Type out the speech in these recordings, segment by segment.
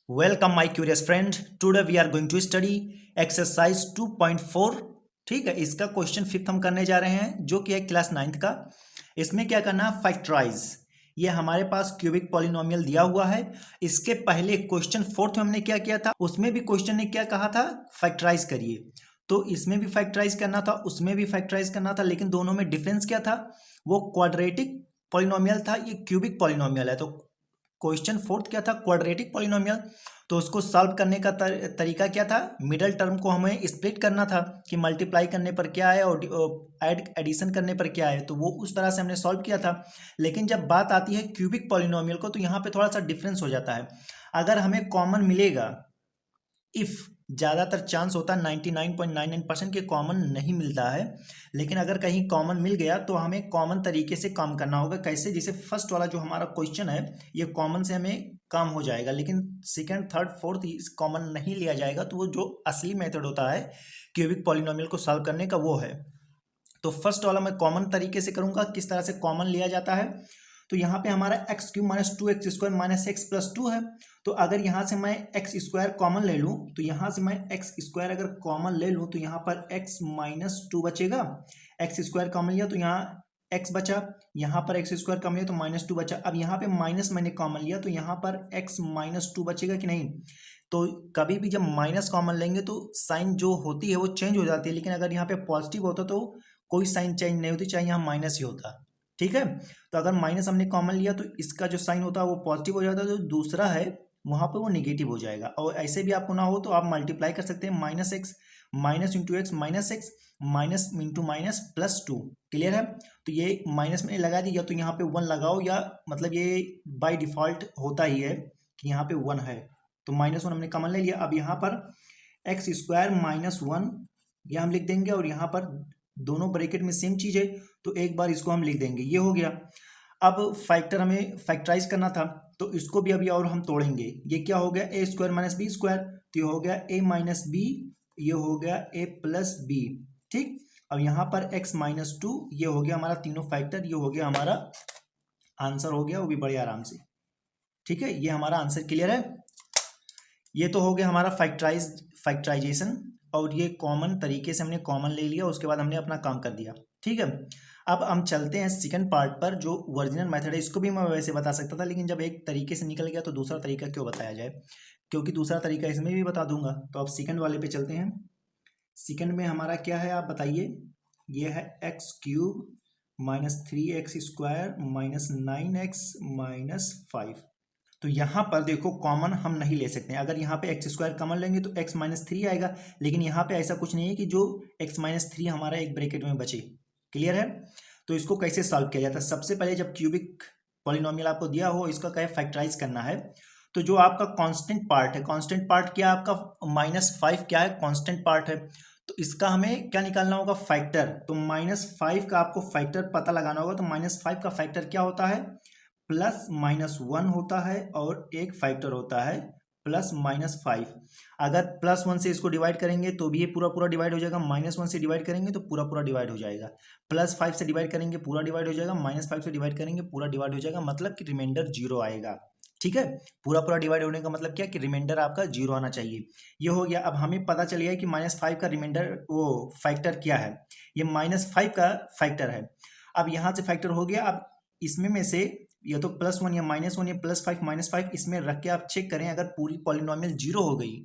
Welcome my curious friend. Today we are going to study exercise 2.4। ठीक है, इसका question fifth हम करने जा रहे हैं जो कि है क्लास नाइन्थ का। इसमें क्या करना है, फैक्टराइज। ये हमारे पास क्यूबिक पॉलिनोमियल दिया हुआ है। इसके पहले क्वेश्चन फोर्थ में हमने क्या किया था, उसमें भी क्वेश्चन ने क्या कहा था, फैक्टराइज करिए। तो इसमें भी फैक्टराइज करना था, उसमें भी फैक्टराइज करना था, लेकिन दोनों में डिफरेंस क्या था, वो क्वाड्रेटिक पॉलिनोमियल था, ये क्यूबिक पॉलिनोमियल है। तो क्वेश्चन फोर्थ क्या था, क्वाड्रेटिक पॉलिनोमियल। तो उसको सॉल्व करने का तरीका क्या था, मिडल टर्म को हमें स्प्लिट करना था कि मल्टीप्लाई करने पर क्या है और एडिशन करने पर क्या है। तो वो उस तरह से हमने सॉल्व किया था। लेकिन जब बात आती है क्यूबिक पॉलिनोमियल को, तो यहाँ पे थोड़ा सा डिफरेंस हो जाता है। अगर हमें कॉमन मिलेगा, इफ़ ज़्यादातर चांस होता है 99.99% के कॉमन नहीं मिलता है, लेकिन अगर कहीं कॉमन मिल गया तो हमें कॉमन तरीके से काम करना होगा। कैसे, जैसे फर्स्ट वाला जो हमारा क्वेश्चन है ये कॉमन से हमें काम हो जाएगा, लेकिन सेकंड थर्ड फोर्थ कॉमन नहीं लिया जाएगा। तो वो जो असली मेथड होता है क्यूबिक पॉलिनोमियल को सॉल्व करने का, वो है। तो फर्स्ट वाला मैं कॉमन तरीके से करूंगा, किस तरह से कॉमन लिया जाता है। तो यहाँ पे हमारा x cube minus two x square minus x plus two है। तो अगर यहाँ से मैं एक्स स्क्वायर कॉमन ले लूँ, तो यहाँ से मैं एक्स स्क्वायर अगर कॉमन ले लूँ तो यहाँ पर एक्स माइनस टू बचेगा। एक्स स्क्वायर कॉमन लिया तो यहाँ एक्स बचा, यहाँ पर एक्स स्क्वायर कॉमन लिया तो माइनस टू बचा। अब यहाँ पे माइनस मैंने कॉमन लिया तो यहाँ पर एक्स माइनस टू बचेगा कि नहीं। तो कभी भी जब माइनस कॉमन लेंगे तो साइन जो होती है वो चेंज हो जाती है, लेकिन अगर यहाँ पे पॉजिटिव होता तो कोई साइन चेंज नहीं होती, चाहे यहाँ माइनस ही होता। ठीक है, तो अगर माइनस हमने कॉमन लिया तो इसका जो साइन होता है वो पॉजिटिव हो जाता है, जो दूसरा है वहाँ पर वो निगेटिव हो जाएगा। और ऐसे भी आपको ना हो तो आप मल्टीप्लाई कर सकते हैं, minus x minus into x minus x minus into minus plus two. Clear है। तो ये माइनस में लगा दी, या तो यहाँ पे वन लगाओ, या मतलब ये बाय डिफॉल्ट होता ही है कि यहाँ पे वन है। तो माइनस वन हमने कॉमन ले लिया। अब यहाँ पर एक्स स्क्वायर माइनस वन यह हम लिख देंगे, और यहाँ पर दोनों ब्रैकेट में सेम चीज़ है तो एक बार इसको हम लिख देंगे, ये हो गया। अब फैक्टर हमें फैक्टराइज करना था, तो इसको भी अभी और हम तोड़ेंगे। ये क्या हो गया, ए स्क्वायर माइनस बी स्क्वायर, तो ये हो गया ए माइनस बी, ये हो गया ए प्लस बी। ठीक, अब यहाँ पर एक्स माइनस टू, ये हो गया हमारा तीनों फैक्टर, ये हो गया हमारा आंसर, हो गया वो भी बड़े आराम से। ठीक है, ये हमारा आंसर क्लियर है। ये तो हो गया हमारा फैक्टराइजेशन, और ये कॉमन तरीके से हमने कॉमन ले लिया, उसके बाद हमने अपना काम कर दिया। ठीक है, अब हम चलते हैं सेकंड पार्ट पर, जो ओरिजिनल मेथड है। इसको भी मैं वैसे बता सकता था, लेकिन जब एक तरीके से निकल गया तो दूसरा तरीका क्यों बताया जाए, क्योंकि दूसरा तरीका इसमें भी बता दूंगा। तो अब सेकंड वाले पे चलते हैं। सेकंड में हमारा क्या है, आप बताइए। ये है x cube minus three x square minus nine x minus five. तो यहाँ पर देखो कॉमन हम नहीं ले सकते हैं। अगर यहाँ पे एक्स स्क्वायर कॉमन लेंगे तो एक्स माइनस थ्री आएगा, लेकिन यहाँ पे ऐसा कुछ नहीं है कि जो एक्स माइनस थ्री हमारा एक ब्रैकेट में बचे। क्लियर है। तो इसको कैसे सॉल्व किया जाता है, सबसे पहले जब क्यूबिक पॉलिनोमियल आपको दिया हो, इसका क्या फैक्टराइज करना है। तो जो आपका कांस्टेंट पार्ट है, कांस्टेंट पार्ट क्या है आपका, माइनस फाइव क्या है, कांस्टेंट पार्ट है। तो इसका हमें क्या निकालना होगा, फैक्टर। तो माइनस फाइव का आपको फैक्टर पता लगाना होगा। तो माइनस फाइव का फैक्टर क्या होता है, प्लस माइनस वन होता है, और एक फैक्टर होता है प्लस माइनस फाइव। अगर प्लस वन से इसको डिवाइड करेंगे तो भी ये पूरा पूरा डिवाइड हो जाएगा, माइनस वन से डिवाइड करेंगे तो पूरा पूरा डिवाइड हो जाएगा, प्लस फाइव से डिवाइड करेंगे पूरा डिवाइड हो जाएगा, माइनस फाइव से डिवाइड करेंगे पूरा डिवाइड हो जाएगा, मतलब कि रिमाइंडर जीरो आएगा। ठीक है, पूरा पूरा डिवाइड होने का मतलब क्या कि रिमाइंडर आपका जीरो आना चाहिए। ये हो गया। अब हमें पता चल गया कि माइनस फाइव का रिमाइंडर वो फैक्टर क्या है, ये माइनस फाइव का फैक्टर है। अब यहाँ से फैक्टर हो गया। अब इसमें में से या तो प्लस वन या माइनस वन या प्लस फाइव माइनस फाइव, इसमें रख के आप चेक करें। अगर पूरी पॉलिनोमियल जीरो हो गई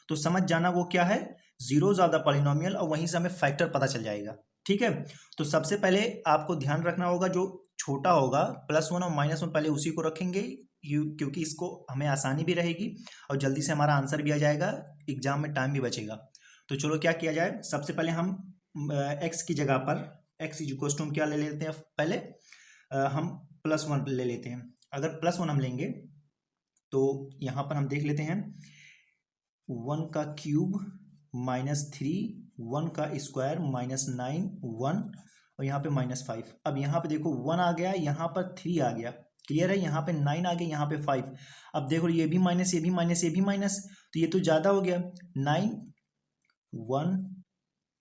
तो समझ जाना वो क्या है, जीरो ज्यादा पॉलिनोमियल, और वहीं से हमें फैक्टर पता चल जाएगा। ठीक है, तो सबसे पहले आपको ध्यान रखना होगा, जो छोटा होगा प्लस वन और माइनस वन, पहले उसी को रखेंगे, क्योंकि इसको हमें आसानी भी रहेगी और जल्दी से हमारा आंसर भी आ जाएगा, एग्जाम में टाइम भी बचेगा। तो चलो क्या किया जाए, सबसे पहले हम एक्स की जगह पर एक्स इक्वल्स टू हम क्या ले लेते हैं, पहले हम प्लस वन ले लेते हैं। अगर प्लस वन हम लेंगे तो यहाँ पर हम देख लेते हैं, वन का क्यूब माइनस थ्री, वन का स्क्वायर माइनस नाइन वन, और यहाँ पे माइनस फाइव। अब यहाँ पे देखो वन आ गया, यहाँ पर थ्री आ गया। क्लियर है, यहाँ पे नाइन आ गया, यहाँ पे फाइव। अब देखो ये भी माइनस, ये भी माइनस, ये भी माइनस, तो ये तो ज़्यादा हो गया। नाइन वन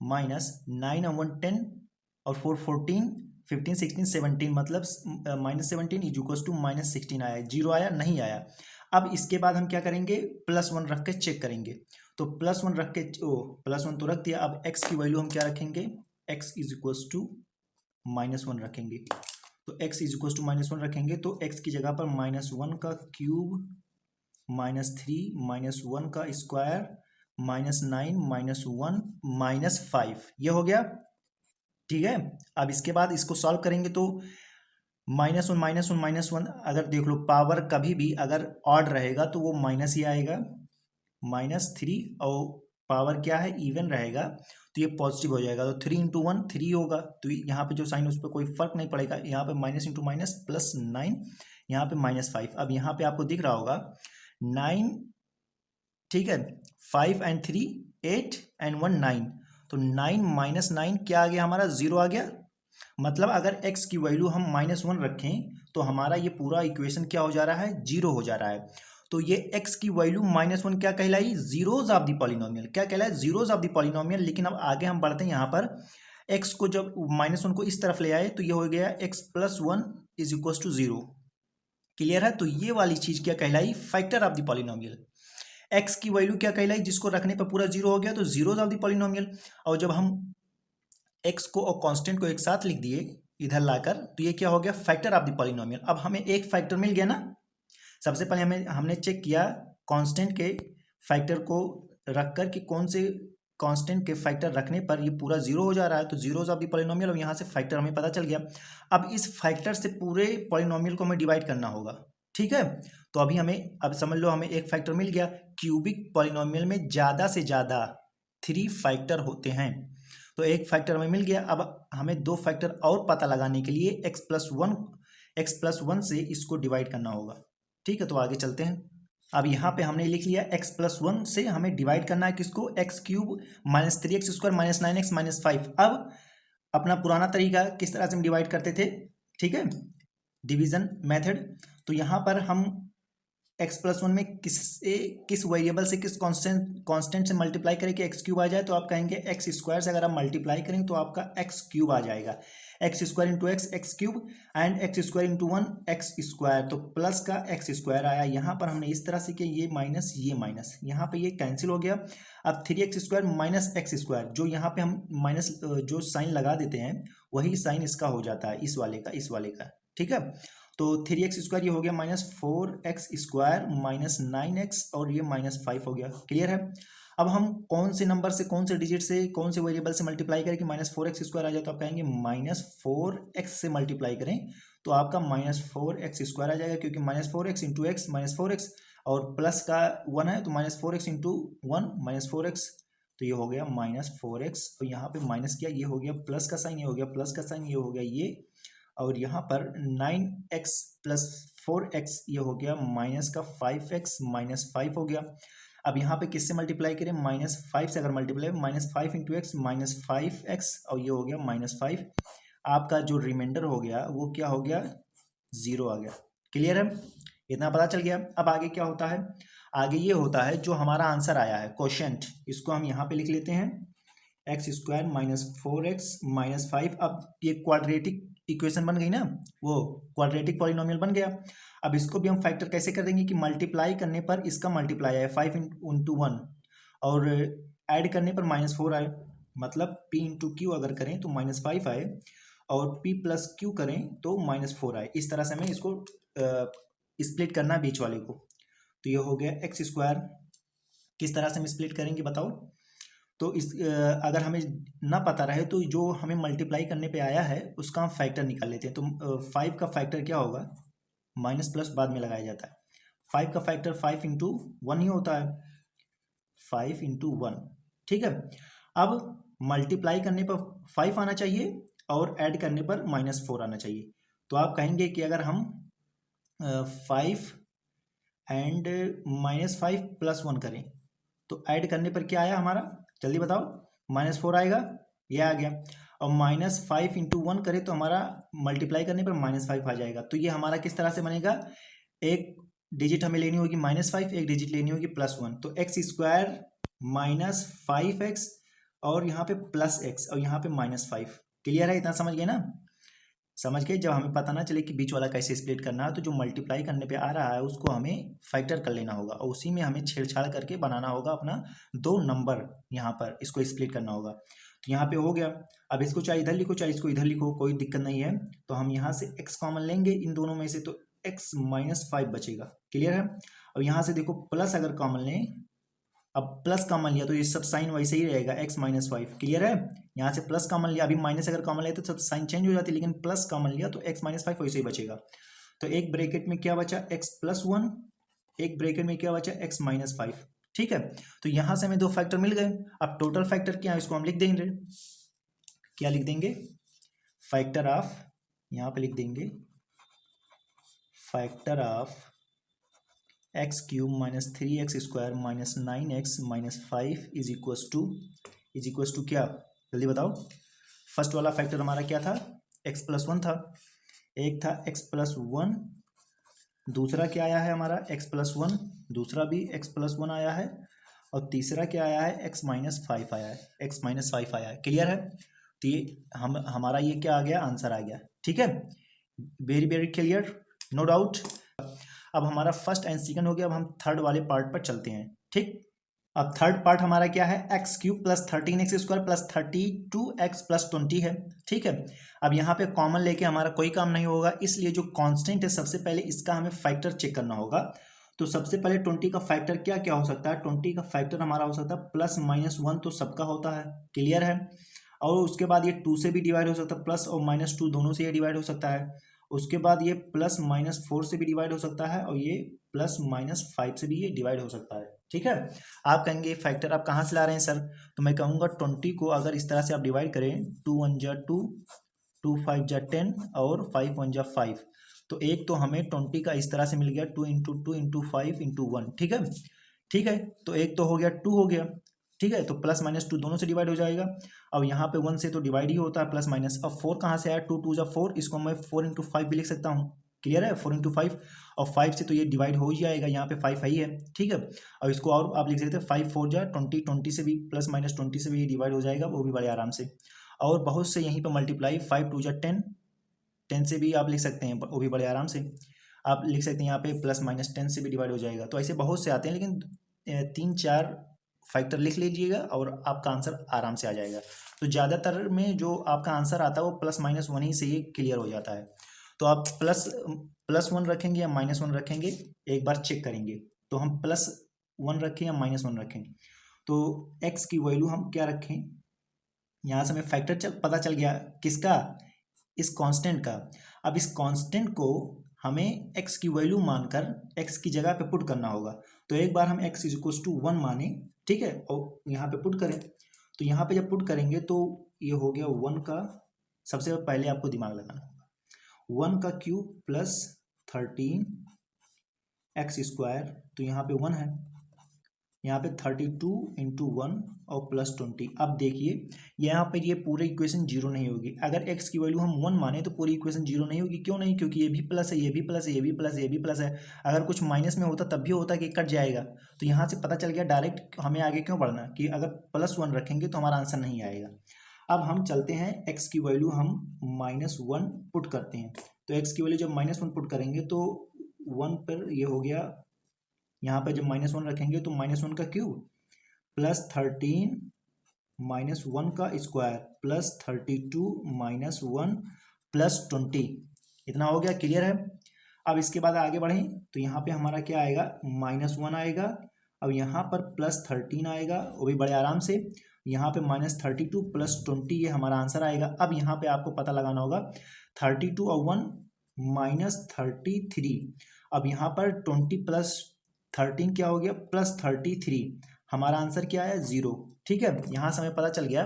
माइनस नाइन और वन टेन, और फोर फोर्टीन, 15 16 17, मतलब minus seventeen is equal to minus sixteen आया, जीरो आया नहीं आया। अब इसके बाद हम क्या करेंगे, +1 रख के चेक करेंगे। तो +1 रख के +1 तो रख दिया। अब x की वैल्यू हम क्या रखेंगे, x इज इक्वल्स टू -1 रखेंगे। तो x इज इक्वल्स टू -1 रखेंगे तो x की जगह पर -1 का क्यूब -3 -1 का स्क्वायर -9 -1 -5 ये हो गया। ठीक है, अब इसके बाद इसको सॉल्व करेंगे तो -1 अगर देख लो पावर कभी भी अगर ऑड रहेगा तो वो माइनस ही आएगा, -3, और पावर क्या है, इवन रहेगा तो ये पॉजिटिव हो जाएगा। तो 3 × 1 3 होगा, तो यहाँ पे जो साइन उस पर कोई फर्क नहीं पड़ेगा। यहाँ पे माइनस इंटू माइनस +9, यहाँ पे -5। अब यहाँ पे आपको दिख रहा होगा 9, ठीक है, 5 and 3 8 and 1 9, तो 9 - 9 क्या आ गया हमारा, 0 आ गया। मतलब अगर x की वैल्यू हम -1 रखें तो हमारा ये पूरा इक्वेशन क्या हो जा रहा है, 0 हो जा रहा है। तो ये x की वैल्यू -1 क्या कहलाई, जीरोज ऑफ द पॉलिनोमियल, क्या कहलाए, जीरोज ऑफ द पॉलिनोमियल। लेकिन अब आगे हम बढ़ते हैं, यहाँ पर x को जब -1 को इस तरफ ले आए तो ये हो गया x + 1 is equal to 0। Clear है, तो ये वाली चीज क्या कहलाई, factor of the polynomial. x की वैल्यू क्या कहलाई, जिसको रखने पर पूरा 0 हो गया, तो जीरोज ऑफ द पॉलिनोमियल। और जब हम x को और कांस्टेंट को एक साथ लिख दिए इधर लाकर, तो ये क्या हो गया, फैक्टर ऑफ द पॉलिनोमियल। अब हमें एक फैक्टर मिल गया ना। सबसे पहले हमने चेक किया कांस्टेंट के फैक्टर को रखकर कि कौन से कांस्टेंट के फैक्टर रखने पर ये पूरा 0 हो जा रहा है, तो जीरोज ऑफ द पॉलिनोमियल, और यहाँ से फैक्टर हमें पता चल गया। अब इस फैक्टर से पूरे पॉलिनोमियल को हमें डिवाइड करना होगा। ठीक है, तो अभी हमें, अब समझ लो हमें एक फैक्टर मिल गया। क्यूबिक पॉलिनोमियल में ज़्यादा से ज़्यादा 3 फैक्टर होते हैं, तो एक फैक्टर हमें मिल गया। अब हमें 2 फैक्टर और पता लगाने के लिए x + 1 से इसको डिवाइड करना होगा। ठीक है, तो आगे चलते हैं। अब यहाँ पे हमने लिख लिया x + 1 से हमें डिवाइड करना है किसको, x³ -3x² -9x -5। अब अपना पुराना तरीका किस तरह से हम डिवाइड करते थे, ठीक है, डिवीजन मेथड। तो यहाँ पर हम x + 1 में किस वेरिएबल से, किस कांस्टेंट से मल्टीप्लाई करें कि x³ आ जाए, तो आप कहेंगे x² से अगर आप मल्टीप्लाई करें तो आपका x³ आ जाएगा। x² × x x³ and x² × 1 x², तो प्लस का x² आया। यहाँ पर हमने इस तरह से कि ये माइनस यहाँ पे ये कैंसिल हो गया। अब 3x² - x², जो यहाँ पे हम माइनस जो साइन लगा देते हैं वही साइन इसका हो जाता है, इस वाले का। ठीक है, तो 3x² ये हो गया -4x² -9x, और ये -5 हो गया। क्लियर है। अब हम कौन से नंबर से, कौन से डिजिट से, कौन से वेरिएबल से मल्टीप्लाई करें कि -4x² आ जाए, तो आप कहेंगे -4x से मल्टीप्लाई करें तो आपका -4x² आ जाएगा, क्योंकि -4x × x -4x, और प्लस का 1 है तो -4x × 1 -4x, तो ये हो गया -4x। तो यहाँ पे माइनस किया, ये हो गया प्लस का साइन, ये हो गया प्लस का साइन, ये हो गया ये, और यहाँ पर 9x + 4x ये हो गया माइनस का 5x -5 हो गया। अब यहाँ पे किससे मल्टीप्लाई करें, -5 से अगर मल्टीप्लाई, -5 × x -5x, और ये हो गया -5। आपका जो रिमाइंडर हो गया वो क्या हो गया, 0 आ गया। क्लियर है, इतना पता चल गया। अब आगे क्या होता है, आगे ये होता है जो हमारा आंसर आया है क्वोशिएंट, इसको हम यहाँ पे लिख लेते हैं x² -4x -5। अब ये क्वाड्रेटिक इक्वेशन बन गई ना, वो क्वाड्रेटिक पॉलिनोमियल बन गया। अब इसको भी हम फैक्टर कैसे कर देंगे कि मल्टीप्लाई करने पर इसका मल्टीप्लाई आए 5 × 1, और ऐड करने पर -4 आए, मतलब p × q अगर करें तो -5 आए, और p + q करें तो -4 आए। इस तरह से हमें इसको स्प्लिट करना बीच वाले को। तो ये हो गया x²। किस तरह से हम स्प्लिट करेंगे बताओ। तो इस अगर हमें ना पता रहे तो जो हमें मल्टीप्लाई करने पे आया है उसका हम फैक्टर निकाल लेते हैं। तो 5 का फैक्टर क्या होगा, माइनस प्लस बाद में लगाया जाता है। 5 का फैक्टर 5 × 1 ही होता है, 5 × 1। ठीक है, अब मल्टीप्लाई करने पर 5 आना चाहिए और ऐड करने पर -4 आना चाहिए। तो आप कहेंगे कि अगर हम 5 एंड -5 + 1 करें तो ऐड करने पर क्या आया हमारा, जल्दी बताओ, -4 आएगा, ये आ गया। और -5 × 1 करें तो हमारा मल्टीप्लाई करने पर -5 आ जाएगा। तो ये हमारा किस तरह से बनेगा, एक डिजिट हमें लेनी होगी -5, एक डिजिट लेनी होगी +1। तो x² -5x, और यहाँ पे +x, और यहाँ पे -5। क्लियर है, इतना समझ गए ना। समझ गए। जब हमें पता ना चले कि बीच वाला कैसे स्प्लिट करना है, तो जो मल्टीप्लाई करने पे आ रहा है उसको हमें फैक्टर कर लेना होगा और उसी में हमें छेड़छाड़ करके बनाना होगा अपना दो नंबर, यहाँ पर इसको स्प्लिट करना होगा। तो यहाँ पे हो गया। अब इसको चाहे इधर लिखो चाहे इसको इधर लिखो, कोई दिक्कत नहीं है। तो हम यहाँ से x कॉमन लेंगे इन दोनों में से, तो x -5 बचेगा। क्लियर है। अब यहाँ से देखो प्लस अगर कॉमन लें, अब प्लस कॉमन लिया तो ये सब साइन वैसे ही रहेगा, x -5। क्लियर है। यहाँ से प्लस कॉमन लिया, अभी माइनस अगर कॉमन लिया तो सब साइन चेंज हो जाती है, लेकिन प्लस कॉमन लिया तो x -5 वैसे ही बचेगा। तो एक ब्रैकेट में क्या बचा, x +1, एक ब्रैकेट में क्या बचा, x -5। ठीक है। तो यहाँ से हमें दो फैक्टर मिल गए। अब टोटल फैक्टर क्या है इसको हम लिख देंगे, क्या लिख देंगे, फैक्टर ऑफ, यहाँ पे लिख देंगे factor of x³ -3x² -9x -5 is equals to क्या, जल्दी बताओ। फर्स्ट वाला फैक्टर हमारा क्या था, x +1 था, एक था x +1, दूसरा क्या आया है हमारा x +1, दूसरा भी x +1 आया है, और तीसरा क्या आया है, x -5 आया है, x -5 आया है। क्लियर है। तो ये हमारा ये क्या आ गया, आंसर आ गया। ठीक है, very very clear, no doubt. अब हमारा फर्स्ट एंड सेकंड हो गया। अब हम थर्ड वाले पार्ट पर चलते हैं। ठीक, अब थर्ड पार्ट हमारा क्या है, x³ +13x² +32x +20 है। ठीक है। अब यहाँ पे कॉमन लेके हमारा कोई काम नहीं होगा, इसलिए जो कांस्टेंट है सबसे पहले इसका हमें फैक्टर चेक करना होगा। तो सबसे पहले 20 का फैक्टर क्या क्या हो सकता है, 20 का फैक्टर हमारा हो सकता है +-1 तो सबका होता है। क्लियर है। और उसके बाद ये 2 से भी डिवाइड हो सकता है, प्लस और -2 दोनों से ये डिवाइड हो सकता है। उसके बाद ये +-4 से भी डिवाइड हो सकता है, और ये +-5 से भी ये डिवाइड हो सकता है। ठीक है। आप कहेंगे फैक्टर आप कहाँ से ला रहे हैं सर, तो मैं कहूँगा 20 को अगर इस तरह से आप डिवाइड करें, 2 1 जा 2, 2 5 जा 10 और 5 1 जा 5, तो एक तो हमें 20 का इस तरह से मिल गया 2 × 2 × 5 × 1। ठीक है। ठीक है, तो एक तो हो गया 2 हो गया। ठीक है, तो +-2 दोनों से डिवाइड हो जाएगा। अब यहाँ पे 1 से तो डिवाइड ही होता है, +-। अब 4 कहाँ से आया, 2 2 जा 4, इसको मैं 4 × 5 भी लिख सकता हूँ। क्लियर है, 4 × 5, और 5 से तो ये डिवाइड हो ही जाएगा, यहाँ पे 5 है ही है। ठीक है। और इसको और आप लिख सकते हैं 5 4 जा 20, 20 से भी +-20 से भी ये डिवाइड हो जाएगा, वो भी बड़े आराम से। और बहुत से यहीं पर मल्टीप्लाई 5 2 जा 10, 10 से भी आप लिख सकते हैं, वो भी बड़े आराम से आप लिख सकते हैं। यहाँ पे +-10 से भी डिवाइड हो जाएगा। तो ऐसे बहुत से आते हैं, लेकिन 3-4 फैक्टर लिख लीजिएगा और आपका आंसर आराम से आ जाएगा। तो ज़्यादातर में जो आपका आंसर आता है वो +-1 ही से ही क्लियर हो जाता है। तो आप +1 रखेंगे या -1 रखेंगे, एक बार चेक करेंगे। तो हम +1 रखें या -1 रखें, तो x की वैल्यू हम क्या रखें, यहाँ से हमें फैक्टर पता चल गया किसका, इस कांस्टेंट का। अब इस कांस्टेंट को हमें x की वैल्यू मानकर x की जगह पे पुट करना होगा। तो एक बार हम x = 1 माने, ठीक है, और यहाँ पे पुट करें। तो यहाँ पे जब पुट करेंगे तो ये हो गया 1 का, सबसे पहले आपको दिमाग लगाना होगा, 1 का क्यूब +13 x², तो यहाँ पे 1 है, यहाँ पे 32 × 1 और +20। अब देखिए यहाँ पर ये पूरे इक्वेशन 0 नहीं होगी। अगर x की वैल्यू हम 1 माने तो पूरी इक्वेशन 0 नहीं होगी। क्यों नहीं, क्योंकि ये भी प्लस है, ये भी प्लस है, ये भी प्लस है, ये भी प्लस है। अगर कुछ माइनस में होता तब भी होता कि कट जाएगा। तो यहाँ से पता चल गया डायरेक्ट हमें आगे क्यों बढ़ना, कि अगर +1 रखेंगे तो हमारा आंसर नहीं आएगा। अब हम चलते हैं, x की वैल्यू हम -1 पुट करते हैं। तो x की वैल्यू जब -1 पुट करेंगे तो 1 पर ये हो गया, यहाँ पर जब -1 रखेंगे तो -1 का क्यूब +13 -1 का स्क्वायर +32 -1 +20, इतना हो गया। क्लियर है। अब इसके बाद आगे बढ़ें तो यहाँ पे हमारा क्या आएगा, -1 आएगा। अब यहाँ पर +13 आएगा, वो भी बड़े आराम से। यहाँ पे -32 +20 ये हमारा आंसर आएगा। अब यहाँ पे आपको पता लगाना होगा 32 और 1 -33। अब यहाँ पर 20 + 13 क्या हो गया, +33। हमारा आंसर क्या है, 0। ठीक है, यहाँ से हमें पता चल गया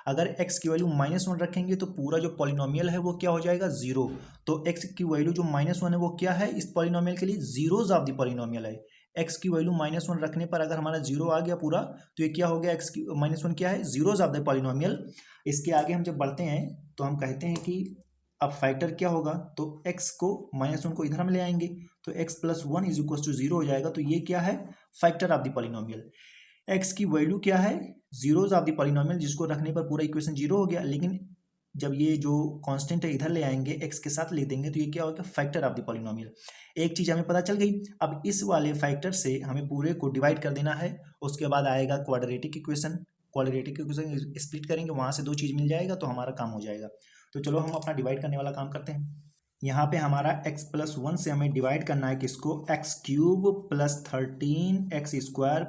अगर x की वैल्यू -1 रखेंगे तो पूरा जो पॉलिनोमियल है वो क्या हो जाएगा, 0। तो x की वैल्यू जो -1 है वो क्या है, इस पॉलिनोमियल के लिए जीरोज ऑफ द पॉलिनोमियल है। x की वैल्यू -1 रखने पर अगर हमारा 0 आ गया पूरा, तो ये क्या हो गया, x की -1 क्या है, जीरोज ऑफ द पॉलिनोमियल। इसके आगे हम जब बढ़ते हैं तो हम कहते हैं कि अब फैक्टर क्या होगा, तो x को -1 को इधर हम ले आएंगे, तो x + 1 = 0 हो जाएगा। तो ये क्या है, factor of the polynomial. x की वैल्यू क्या है, जीरोज ऑफ द पॉलिनोमियल, जिसको रखने पर पूरा इक्वेशन 0 हो गया। लेकिन जब ये जो कांस्टेंट है इधर ले आएंगे एक्स के साथ लिख देंगे तो ये क्या होगा, फैक्टर ऑफ द पॉलिनोमियल। एक चीज हमें पता चल गई। अब इस वाले फैक्टर से हमें पूरे को डिवाइड कर देना है, उसके बाद आएगा quadratic equation. Quadratic equation split करेंगे, वहां से दो चीज मिल जाएगा तो हमारा काम हो जाएगा। तो चलो हम अपना डिवाइड करने वाला काम करते हैं। यहाँ पे हमारा x+1 से हमें डिवाइड करना है किसको, x³ + 13 x²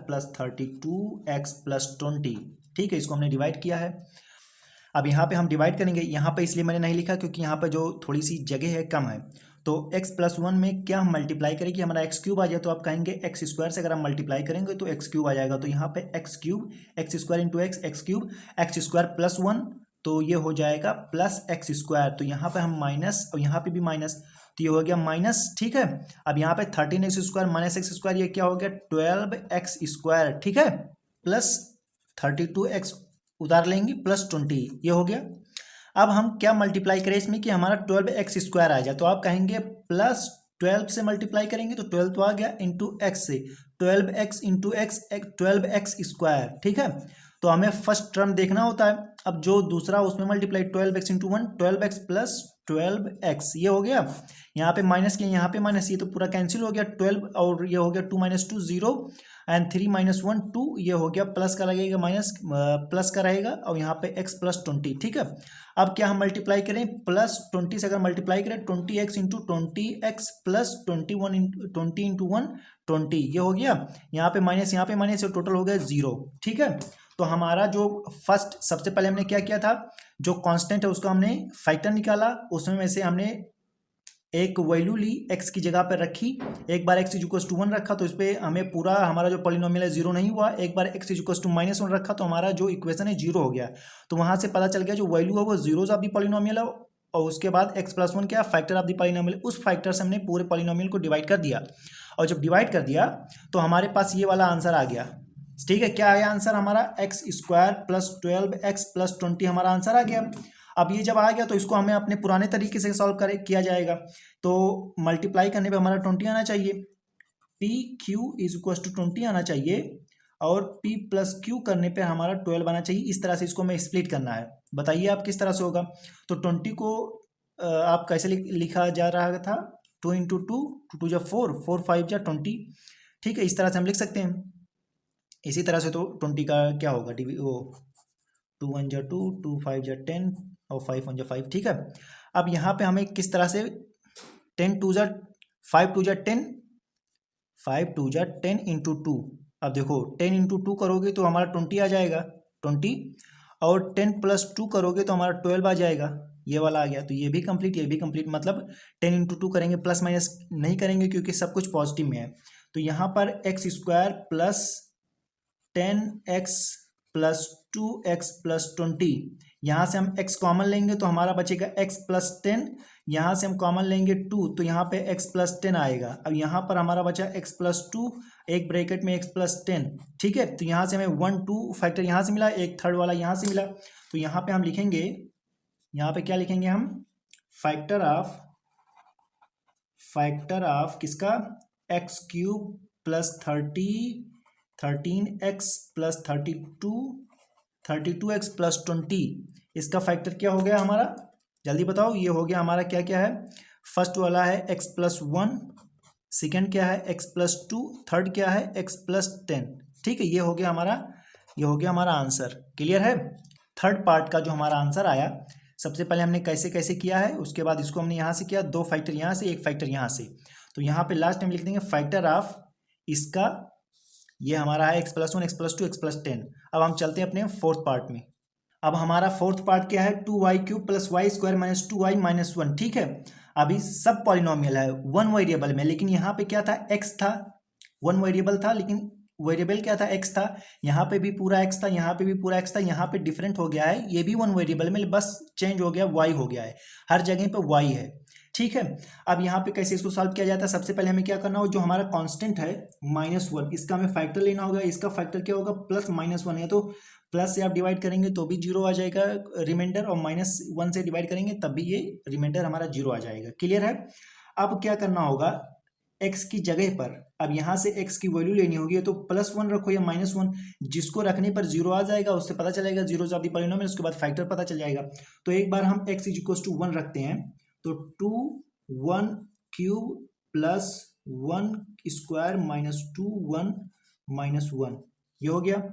+ 32 x+20। ठीक है, इसको हमने डिवाइड किया है। अब यहाँ पे हम डिवाइड करेंगे, यहाँ पे इसलिए मैंने नहीं लिखा क्योंकि यहाँ पे जो थोड़ी सी जगह है कम है। तो x+1 में क्या हम मल्टीप्लाई करेंगे, हमारा x³ आ जाए तो आप कहेंगे x² से अगर हम मल्टीप्लाई करेंगे तो x³ आ जाएगा। तो यहाँ पे x³ x² × x x³ x² + 1 तो ये हो जाएगा +x²। तो यहाँ पे हम माइनस और यहाँ पे भी माइनस, तो ये हो गया माइनस। ठीक है, अब यहाँ पे 13x² - x², ये क्या हो गया 12x²। ठीक है, प्लस 32x उतार लेंगे +20, ये हो गया। अब हम क्या मल्टीप्लाई करें इसमें कि हमारा 12x² आ जाए, तो आप कहेंगे +12 से मल्टीप्लाई करेंगे तो 12 तो आ गया, इंटू एक्स से 12x × x 12x²। ठीक है, तो हमें फर्स्ट टर्म देखना होता है। अब जो दूसरा उसमें मल्टीप्लाई 12x × 1 12x + 12x, ये हो गया। यहाँ पे माइनस किया, यहाँ पे माइनस, ये तो पूरा कैंसिल हो गया 12 और ये हो गया 2 - 2 0 एंड 3 - 1 2, ये हो गया प्लस का लगेगा माइनस प्लस का रहेगा और यहाँ पे x + 20। ठीक है, अब क्या हम मल्टीप्लाई करें, +20 से अगर मल्टीप्लाई करें 20x × 20x + 21 20 × 1 20, ये हो गया। यहाँ पे माइनस टोटल हो गया 0। ठीक है, तो हमारा जो फर्स्ट सबसे पहले हमने क्या किया था, जो कांस्टेंट है उसका हमने फैक्टर निकाला, उसमें में से हमने एक वैल्यू ली, x की जगह पर रखी। एक बार x = 1 रखा तो इस पर हमें पूरा हमारा जो पॉलिनोमियल है 0 नहीं हुआ। एक बार x = -1 रखा तो हमारा जो इक्वेशन है 0 हो गया। तो वहां से पता चल गया जो वैल्यू है वो जीरोज ऑफ द पॉलिनोमियल है, और उसके बाद x+1 क्या फैक्टर ऑफ द पॉलिनोमियल, उस फैक्टर से हमने पूरे पॉलिनोमियल को डिवाइड कर दिया। और जब डिवाइड कर दिया तो हमारे पास ये वाला आंसर आ गया। ठीक है, क्या आया आंसर हमारा, x² + 12x + 20 हमारा आंसर आ गया। अब ये जब आ गया तो इसको हमें अपने पुराने तरीके से सॉल्व किया जाएगा। तो मल्टीप्लाई करने पे हमारा 20 आना चाहिए, PQ = 20 आना चाहिए, और P + Q करने पे हमारा 12 आना चाहिए। इस तरह से इसको हमें स्प्लिट करना है। बताइए आप किस तरह से होगा। तो 20 को आप कैसे लिखा जा रहा था, 2 × 2 2 2 4 4 5 20। ठीक है, इस तरह से हम लिख सकते हैं। इसी तरह से तो 20 का क्या होगा, वो 2 1 2 2 5 10 और 5 1 5। ठीक है, अब यहाँ पे हमें किस तरह से 10 2 5 2 10 5 2 10 × 2। अब देखो 10 × 2 करोगे तो हमारा 20 आ जाएगा 20, और 10 + 2 करोगे तो हमारा 12 आ जाएगा, ये वाला आ गया। तो ये भी कंप्लीट, ये भी कंप्लीट, मतलब 10 × 2 करेंगे, प्लस माइनस नहीं करेंगे क्योंकि सब कुछ पॉजिटिव में है। तो यहाँ पर x² + 10x + 2x + 20, यहाँ से हम x कॉमन लेंगे तो हमारा बचेगा x + 10, यहाँ से हम कॉमन लेंगे 2 तो यहाँ पे x + 10 आएगा। अब यहाँ पर हमारा बचा x + 2, एक ब्रैकेट में x + 10। ठीक है, तो यहाँ से हमें 1 2 फैक्टर यहाँ से मिला, एक थर्ड वाला यहाँ से मिला। तो यहाँ पे हम लिखेंगे, यहाँ पे क्या लिखेंगे हम, फैक्टर ऑफ किसका, x³ + 13x + 32x + 20, इसका फैक्टर क्या हो गया हमारा, जल्दी बताओ। ये हो गया हमारा क्या क्या है, फर्स्ट वाला है x+1, सेकंड क्या है x+2, थर्ड क्या है x + 10। ठीक है, ये हो गया हमारा आंसर। क्लियर है। थर्ड पार्ट का जो हमारा आंसर आया, सबसे पहले हमने कैसे कैसे किया है, उसके बाद इसको हमने यहाँ से किया, 2 फैक्टर यहाँ से, एक फैक्टर यहाँ से। तो यहाँ पे लास्ट टाइम लिख देंगे फैक्टर ऑफ इसका, ये हमारा है x+1 x+2 x + 10। अब हम चलते हैं अपने फोर्थ पार्ट में। अब हमारा फोर्थ पार्ट क्या है, 2y³ + y² - 2y - 1। ठीक है, अभी सब पॉलिनोमियल है 1 वेरिएबल में, लेकिन यहाँ पे क्या था, x था, 1 वेरिएबल था लेकिन वेरिएबल क्या था, x था। यहाँ पे भी पूरा x था, यहाँ पे भी पूरा x था, यहाँ पे डिफरेंट हो गया है, ये भी 1 वेरिएबल में बस चेंज हो गया, y हो गया है, हर जगह पे y है। ठीक है, अब यहाँ पे कैसे इसको सॉल्व किया जाता है, सबसे पहले हमें क्या करना होगा, जो हमारा कांस्टेंट है -1, इसका हमें फैक्टर लेना होगा। इसका फैक्टर क्या होगा, +-1 है, तो प्लस से आप डिवाइड करेंगे तो भी 0 आ जाएगा रिमाइंडर, और -1 से डिवाइड करेंगे तब भी ये रिमाइंडर हमारा 0 आ जाएगा। क्लियर है। अब क्या करना होगा, एक्स की जगह पर अब यहाँ से एक्स की वैल्यू लेनी होगी, तो +1 रखो या -1, जिसको रखने पर 0 आ जाएगा, उससे पता चलेगा 0 ऑफ द पॉलिनोमियल, उसके बाद फैक्टर पता चल जाएगा। तो एक बार हम x इज इक्वल टू 1 रखते हैं, तो 2 1 cube plus 1 square minus 2 1 minus 1, ये हो गया।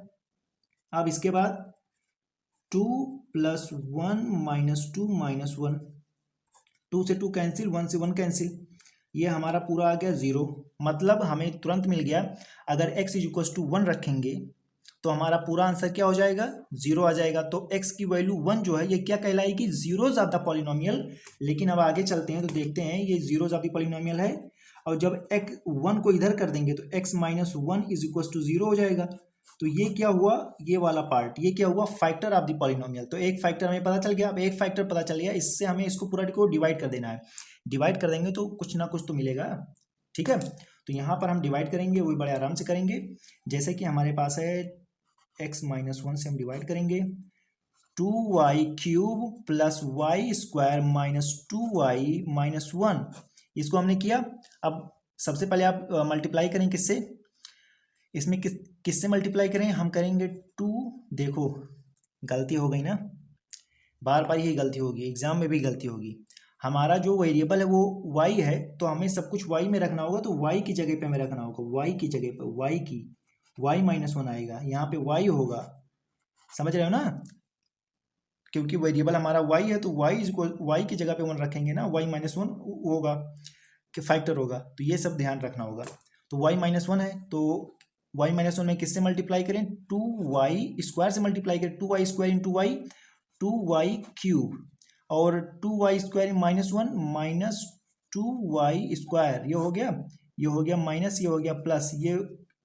अब इसके बाद 2 + 1 माइनस 2 माइनस 1, 2 से 2 कैंसिल, 1 से 1 कैंसिल, ये हमारा पूरा आ गया 0। मतलब हमें तुरंत मिल गया, अगर x इज इक्वल टू 1 रखेंगे तो हमारा पूरा आंसर क्या हो जाएगा, 0 आ जाएगा। तो x की वैल्यू 1 जो है ये क्या कहलाएगी, जीरोज ऑफ द पॉलिनोमियल। लेकिन अब आगे चलते हैं तो देखते हैं ये जीरोज ऑफ द पॉलिनोमियल है, और जब x 1 को इधर कर देंगे तो x minus 1 is equal to 0 हो जाएगा। तो ये क्या हुआ, ये वाला पार्ट, ये क्या हुआ, फैक्टर ऑफ द पॉलिनोमियल। तो एक फैक्टर हमें पता चल गया। अब एक फैक्टर पता चल गया, इससे हमें इसको पूरा को डिवाइड कर देना है। डिवाइड कर देंगे तो कुछ ना कुछ तो मिलेगा, ठीक है। तो यहाँ पर हम डिवाइड करेंगे, वो बड़े आराम से करेंगे। जैसे कि हमारे पास है x माइनस 1 से हम डिवाइड करेंगे, 2y cube plus y square minus 2y minus 1, इसको हमने किया। अब सबसे पहले आप मल्टीप्लाई करें किससे, इसमें किससे मल्टीप्लाई करें, हम करेंगे 2, देखो गलती हो गई ना, बार बार यही गलती होगी, एग्जाम में भी गलती होगी। हमारा जो वेरिएबल है वो y है, तो हमें सब कुछ y में रखना होगा, तो y की जगह पे हमें रखना होगा, y की जगह पे y माइनस 1 आएगा, यहाँ पे y होगा, समझ रहे हो ना, क्योंकि वेरिएबल हमारा y है, तो y की जगह पे 1 रखेंगे ना, y माइनस 1 होगा कि फैक्टर होगा, तो ये सब ध्यान रखना होगा। तो y माइनस 1 है, तो y माइनस 1 में किससे मल्टीप्लाई करें, 2y स्क्वायर से मल्टीप्लाई करें, 2y square into Y, 2y cube, और 2y square minus 1 minus 2y square, ये हो गया माइनस, ये हो गया प्लस, ये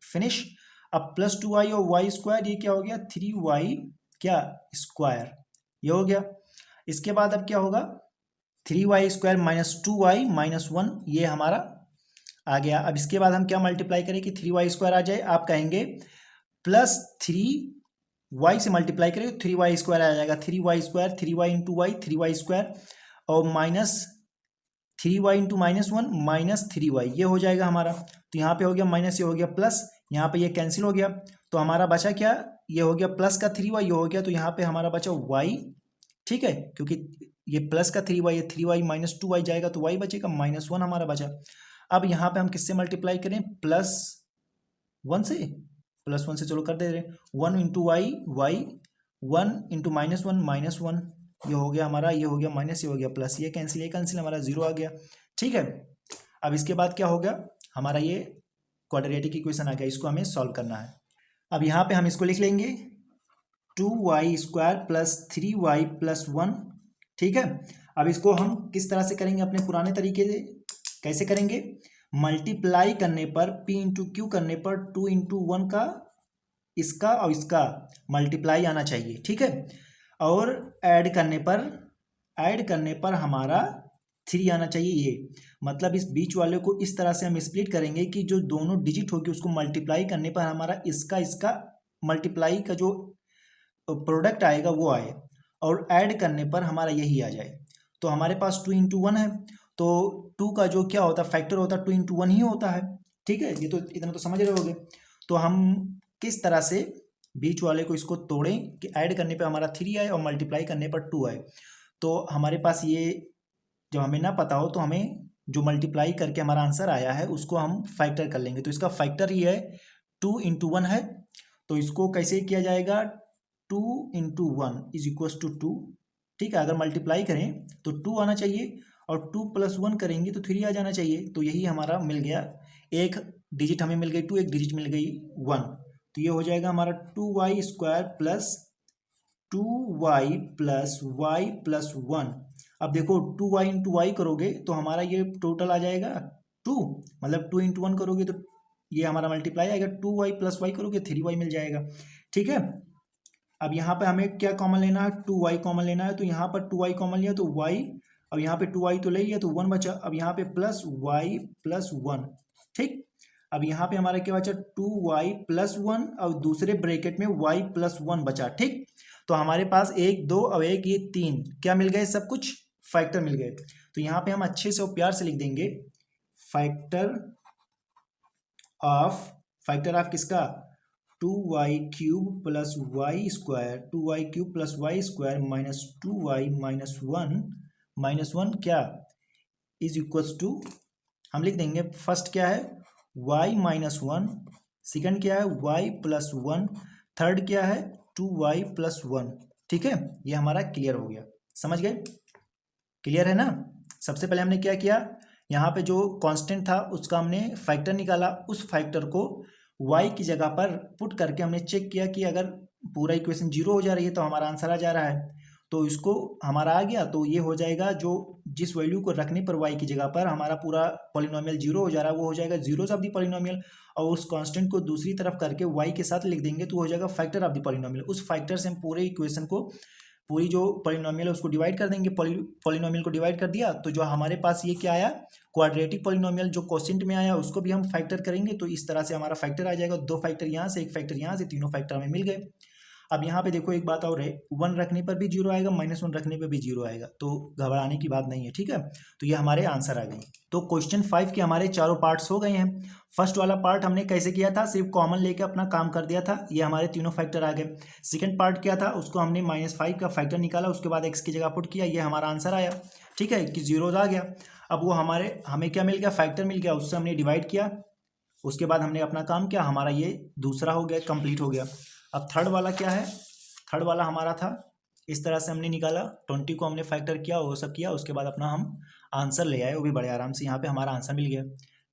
फिनिश। अब प्लस 2y और y स्क्वायर, ये क्या हो गया, 3y क्या स्क्वायर, ये हो गया। इसके बाद अब क्या होगा, 3y square minus 2y minus 1, ये हमारा आ गया। अब इसके बाद हम क्या मल्टीप्लाई करें कि 3y स्क्वायर आ जाए, आप कहेंगे प्लस 3y से मल्टीप्लाई करें तो 3y स्क्वायर आ जाएगा, 3y square, 3y into y, 3y square, और minus 3y into minus 1 minus 3y, ये हो जाएगा हमारा। तो यहाँ पे हो गया माइनस, ये हो गया प्लस, यहाँ पे ये कैंसिल हो गया, तो हमारा बचा क्या, ये हो गया प्लस का 3y, ये हो गया, तो यहाँ पे हमारा बचा y, ठीक है, क्योंकि ये प्लस का 3y, ये 3y माइनस 2y जाएगा, तो y बचेगा माइनस 1 हमारा बचा। अब यहाँ पे हम किससे मल्टीप्लाई करें, प्लस 1 से चलो कर दे रहे, 1 into y, 1 into minus 1 minus 1, ये हो गया हमारा, ये हो गया माइनस, ये हो गया प्लस, ये कैंसिल, हमारा 0 आ गया, ठीक है। अब इसके बाद क्या हो गया, हमारा ये क्वाड्रेटिक इक्वेशन आ गया, इसको हमें सॉल्व करना है। अब यहाँ पे हम इसको लिख लेंगे 2y square plus 3y plus 1, ठीक है। अब इसको हम किस तरह से करेंगे, अपने पुराने तरीके से कैसे करेंगे, मल्टीप्लाई करने पर p इंटू क्यू करने पर 2 इंटू 1 का इसका और इसका मल्टीप्लाई आना चाहिए, ठीक है। और ऐड करने पर हमारा 3 आना चाहिए, ये मतलब इस बीच वाले को इस तरह से हम स्प्लिट करेंगे कि जो दोनों डिजिट होगी उसको मल्टीप्लाई करने पर हमारा इसका मल्टीप्लाई का जो प्रोडक्ट आएगा वो आए, और ऐड करने पर हमारा यही आ जाए। तो हमारे पास 2 इंटू 1 है, तो 2 का जो क्या होता है फैक्टर होता है 2 इंटू 1 ही होता है, ठीक है। ये तो इतना तो समझ रहे होगे। तो हम किस तरह से बीच वाले को इसको तोड़ें कि ऐड करने पे हमारा 3 आए और मल्टीप्लाई करने पर 2 आए। तो हमारे पास ये जब हमें ना पता हो तो हमें जो मल्टीप्लाई करके हमारा आंसर आया है उसको हम फैक्टर कर लेंगे। तो इसका फैक्टर ही है 2 इंटू 1 है, तो इसको कैसे किया जाएगा, 2 इंटू 1 इज इक्वल टू 2, ठीक है। अगर मल्टीप्लाई करें तो 2 आना चाहिए, और 2 प्लस 1 करेंगे तो 3 आ जाना चाहिए। तो यही हमारा मिल गया, एक डिजिट हमें मिल गई 2, एक डिजिट मिल गई 1, तो ये हो जाएगा हमारा 2y square plus 2y plus y plus 1। अब देखो 2y इंटू वाई करोगे तो हमारा ये टोटल आ जाएगा 2, मतलब 2 इंटू 1 करोगे तो ये हमारा मल्टीप्लाई आएगा, 2y प्लस वाई करोगे 3y मिल जाएगा, ठीक है। अब यहाँ पे हमें क्या कॉमन लेना है, 2y कॉमन लेना है, तो यहाँ पर 2y कॉमन लिया तो y, अब यहाँ पे 2y तो ले लिया तो 1 बचा, अब यहाँ पे प्लस y प्लस 1, ठीक। अब यहाँ पे हमारा क्या बचा, 2y प्लस 1 और दूसरे ब्रैकेट में y प्लस 1 बचा, ठीक। तो हमारे पास 1 2 और 1 ये 3 क्या मिल गए, सब कुछ फैक्टर मिल गए। तो यहाँ पे हम अच्छे से और प्यार से लिख देंगे फैक्टर ऑफ फैक्टर ऑफ किसका 2y³ plus y square 2y³ plus y square minus 2y minus one क्या इज इक्वल्स टू हम लिख देंगे फर्स्ट क्या है y माइनस वन, सेकेंड क्या है y प्लस वन, थर्ड क्या है 2y प्लस वन। ठीक है, ये हमारा क्लियर हो गया, समझ गए? क्लियर है ना? सबसे पहले हमने क्या किया, यहाँ पे जो कांस्टेंट था उसका हमने फैक्टर निकाला, उस फैक्टर को y की जगह पर पुट करके हमने चेक किया कि अगर पूरा इक्वेशन जीरो हो जा रही है तो हमारा आंसर आ जा रहा है, तो इसको हमारा आ गया, तो ये हो जाएगा जो जिस वैल्यू को रखने पर y की जगह पर हमारा पूरा पॉलिनोमियल जीरो हो जा रहा है वो हो जाएगा जीरोस ऑफ द पॉलिनोमियल, और उस कांस्टेंट को दूसरी तरफ करके y के साथ लिख देंगे तो हो जाएगा फैक्टर ऑफ द पॉलिनोमियल। उस फैक्टर से हम पूरे इक्वेशन को पूरी जो पॉलिनोमियल है उसको डिवाइड कर देंगे, पॉलिनोमियल को डिवाइड कर दिया तो जो हमारे पास ये क्या आया क्वाड्रेटिक पॉलिनोमियल जो क्वोशिएंट में आया उसको भी हम फैक्टर करेंगे, तो इस तरह से हमारा फैक्टर आ जाएगा, दो फैक्टर यहाँ से एक फैक्टर यहाँ से, तीनों फैक्टर हमें मिल गए। अब यहाँ पे देखो एक बात और है, वन रखने पर भी जीरो आएगा, माइनस वन रखने पर भी जीरो आएगा, तो घबराने की बात नहीं है। ठीक है, तो ये हमारे आंसर आ गए। तो क्वेश्चन 5 के हमारे चारों पार्ट्स हो गए हैं। फर्स्ट वाला पार्ट हमने कैसे किया था, सिर्फ कॉमन लेके अपना काम कर दिया था, ये हमारे तीनों फैक्टर आ गए। सेकंड पार्ट क्या था, उसको हमने -5 का फैक्टर निकाला, उसके बाद x की जगह पुट किया, ये हमारा आंसर आया। ठीक है, कि जीरो आ गया। अब वो हमें क्या मिल गया, फैक्टर मिल गया, उससे हमने डिवाइड किया, उसके बाद हमने अपना काम किया, हमारा ये दूसरा हो गया, कंप्लीट हो गया। अब थर्ड वाला क्या है, थर्ड वाला हमारा था इस तरह से हमने निकाला, 20 को हमने फैक्टर किया, वो सब किया, उसके बाद अपना हम आंसर ले आए, वो भी बड़े आराम से, यहाँ पे हमारा आंसर मिल गया।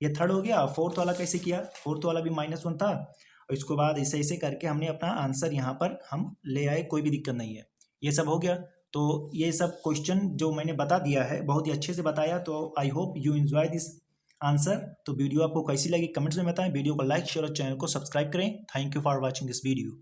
ये थर्ड हो गया। फोर्थ वाला कैसे किया, फोर्थ वाला भी -1 था, और इसके बाद ऐसे ऐसे करके हमने अपना आंसर यहाँ पर हम ले आए, कोई भी दिक्कत नहीं है। ये सब हो गया। तो ये सब क्वेश्चन जो मैंने बता दिया है बहुत ही अच्छे से बताया, तो I hope you enjoy this answer. तो वीडियो आपको कैसी लगी कमेंट्स में बताएं, वीडियो को लाइक शेयर और चैनल को सब्सक्राइब करें। Thank you for watching this video.